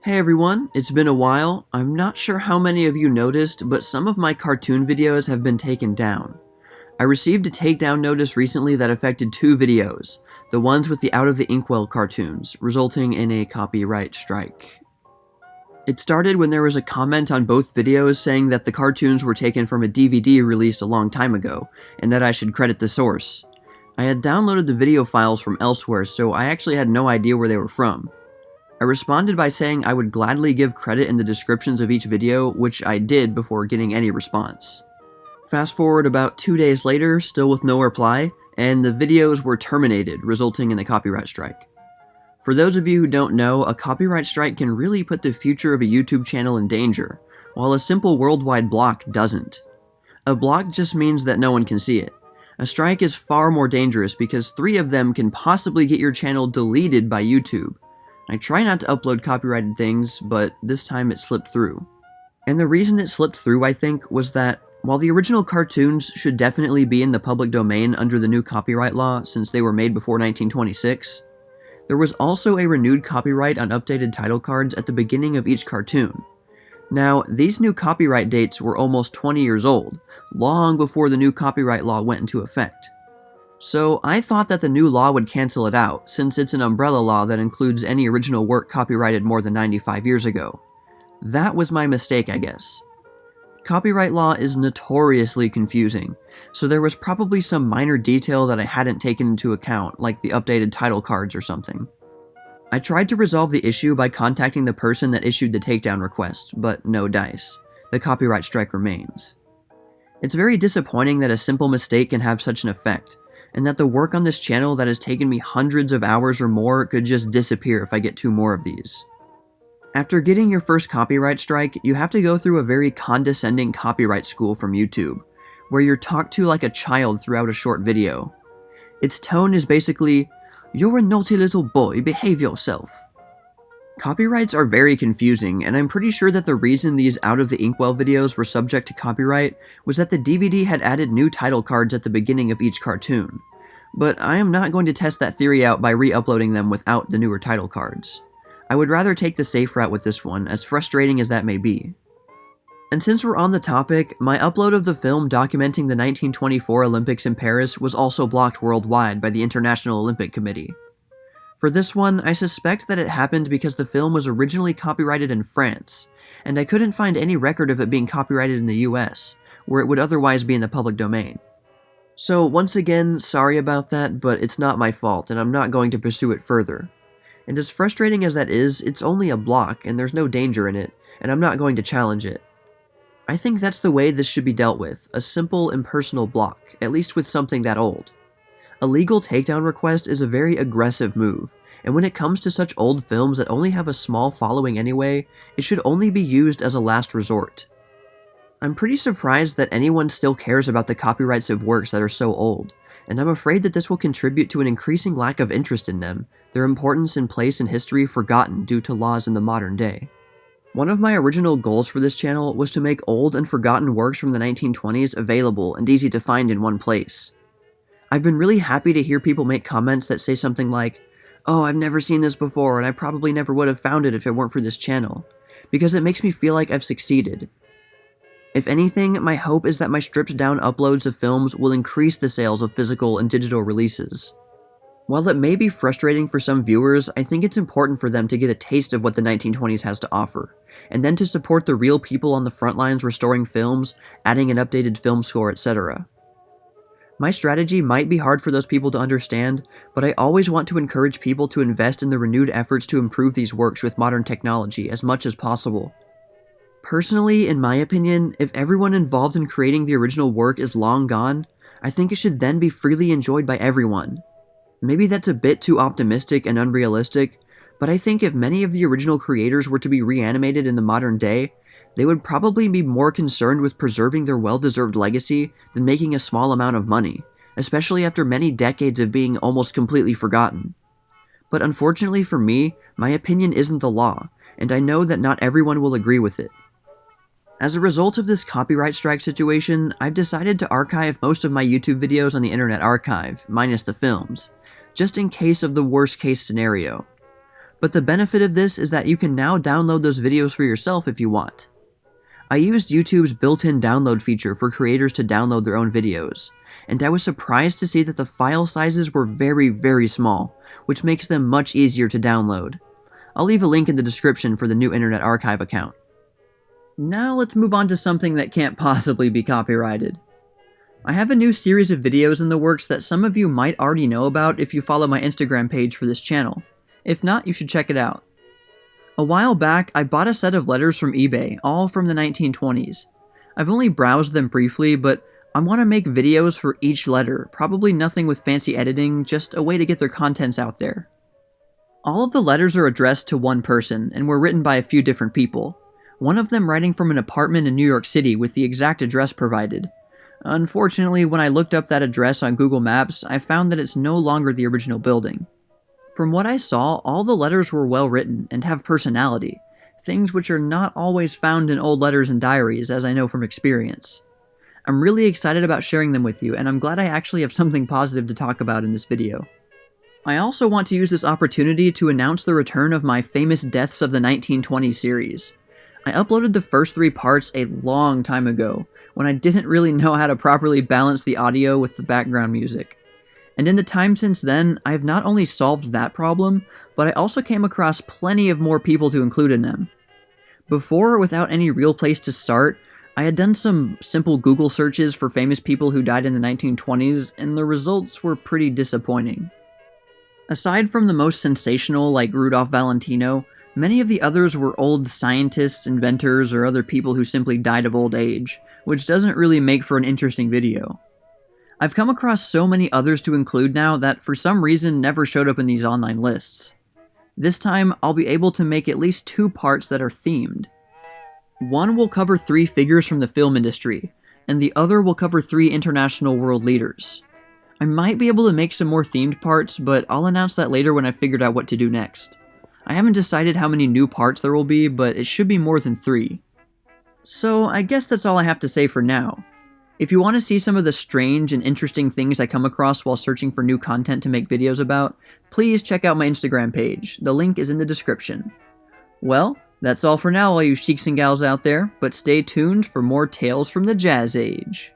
Hey everyone, it's been a while. I'm not sure how many of you noticed, but some of my cartoon videos have been taken down. I received a takedown notice recently that affected two videos, the ones with the Out of the Inkwell cartoons, resulting in a copyright strike. It started when there was a comment on both videos saying that the cartoons were taken from a DVD released a long time ago, and that I should credit the source. I had downloaded the video files from elsewhere, so I actually had no idea where they were from. I responded by saying I would gladly give credit in the descriptions of each video, which I did before getting any response. Fast forward about 2 days later, still with no reply, and the videos were terminated, resulting in a copyright strike. For those of you who don't know, a copyright strike can really put the future of a YouTube channel in danger, while a simple worldwide block doesn't. A block just means that no one can see it. A strike is far more dangerous because 3 of them can possibly get your channel deleted by YouTube. I try not to upload copyrighted things, but this time it slipped through. And the reason it slipped through, I think, was that while the original cartoons should definitely be in the public domain under the new copyright law since they were made before 1926, there was also a renewed copyright on updated title cards at the beginning of each cartoon. Now, these new copyright dates were almost 20 years old, long before the new copyright law went into effect. So I thought that the new law would cancel it out, since it's an umbrella law that includes any original work copyrighted more than 95 years ago. That was my mistake, I guess. Copyright law is notoriously confusing, so there was probably some minor detail that I hadn't taken into account, like the updated title cards or something. I tried to resolve the issue by contacting the person that issued the takedown request, but no dice. The copyright strike remains. It's very disappointing that a simple mistake can have such an effect, and that the work on this channel that has taken me hundreds of hours or more could just disappear if I get 2 more of these. After getting your first copyright strike, you have to go through a very condescending copyright school from YouTube, where you're talked to like a child throughout a short video. Its tone is basically, "You're a naughty little boy, behave yourself." Copyrights are very confusing, and I'm pretty sure that the reason these Out of the Inkwell videos were subject to copyright was that the DVD had added new title cards at the beginning of each cartoon. But I am not going to test that theory out by re-uploading them without the newer title cards. I would rather take the safe route with this one, as frustrating as that may be. And since we're on the topic, my upload of the film documenting the 1924 Olympics in Paris was also blocked worldwide by the International Olympic Committee. For this one, I suspect that it happened because the film was originally copyrighted in France, and I couldn't find any record of it being copyrighted in the US, where it would otherwise be in the public domain. So once again, sorry about that, but it's not my fault, and I'm not going to pursue it further. And as frustrating as that is, it's only a block, and there's no danger in it, and I'm not going to challenge it. I think that's the way this should be dealt with, a simple, impersonal block, at least with something that old. A legal takedown request is a very aggressive move, and when it comes to such old films that only have a small following anyway, it should only be used as a last resort. I'm pretty surprised that anyone still cares about the copyrights of works that are so old, and I'm afraid that this will contribute to an increasing lack of interest in them, their importance and place in history forgotten due to laws in the modern day. One of my original goals for this channel was to make old and forgotten works from the 1920s available and easy to find in one place. I've been really happy to hear people make comments that say something like, "Oh, I've never seen this before, and I probably never would have found it if it weren't for this channel," because it makes me feel like I've succeeded. If anything, my hope is that my stripped down uploads of films will increase the sales of physical and digital releases. While it may be frustrating for some viewers, I think it's important for them to get a taste of what the 1920s has to offer, and then to support the real people on the front lines restoring films, adding an updated film score, etc. My strategy might be hard for those people to understand, but I always want to encourage people to invest in the renewed efforts to improve these works with modern technology as much as possible. Personally, in my opinion, if everyone involved in creating the original work is long gone, I think it should then be freely enjoyed by everyone. Maybe that's a bit too optimistic and unrealistic, but I think if many of the original creators were to be reanimated in the modern day, they would probably be more concerned with preserving their well-deserved legacy than making a small amount of money, especially after many decades of being almost completely forgotten. But unfortunately for me, my opinion isn't the law, and I know that not everyone will agree with it. As a result of this copyright strike situation, I've decided to archive most of my YouTube videos on the Internet Archive, minus the films, just in case of the worst case scenario. But the benefit of this is that you can now download those videos for yourself if you want. I used YouTube's built-in download feature for creators to download their own videos, and I was surprised to see that the file sizes were very, very small, which makes them much easier to download. I'll leave a link in the description for the new Internet Archive account. Now let's move on to something that can't possibly be copyrighted. I have a new series of videos in the works that some of you might already know about if you follow my Instagram page for this channel. If not, you should check it out. A while back, I bought a set of letters from eBay, all from the 1920s. I've only browsed them briefly, but I want to make videos for each letter, probably nothing with fancy editing, just a way to get their contents out there. All of the letters are addressed to one person, and were written by a few different people. One of them writing from an apartment in New York City with the exact address provided. Unfortunately, when I looked up that address on Google Maps, I found that it's no longer the original building. From what I saw, all the letters were well written and have personality, things which are not always found in old letters and diaries, as I know from experience. I'm really excited about sharing them with you, and I'm glad I actually have something positive to talk about in this video. I also want to use this opportunity to announce the return of my Famous Deaths of the 1920s series. I uploaded the first 3 parts a long time ago, when I didn't really know how to properly balance the audio with the background music. And in the time since then, I have not only solved that problem, but I also came across plenty of more people to include in them. Before, without any real place to start, I had done some simple Google searches for famous people who died in the 1920s, and the results were pretty disappointing. Aside from the most sensational, like Rudolph Valentino, many of the others were old scientists, inventors, or other people who simply died of old age, which doesn't really make for an interesting video. I've come across so many others to include now that for some reason never showed up in these online lists. This time, I'll be able to make at least 2 parts that are themed. One will cover 3 figures from the film industry, and the other will cover 3 international world leaders. I might be able to make some more themed parts, but I'll announce that later when I've figured out what to do next. I haven't decided how many new parts there will be, but it should be more than 3. So I guess that's all I have to say for now. If you want to see some of the strange and interesting things I come across while searching for new content to make videos about, please check out my Instagram page. The link is in the description. Well, that's all for now, all you sheiks and gals out there, but stay tuned for more tales from the Jazz Age.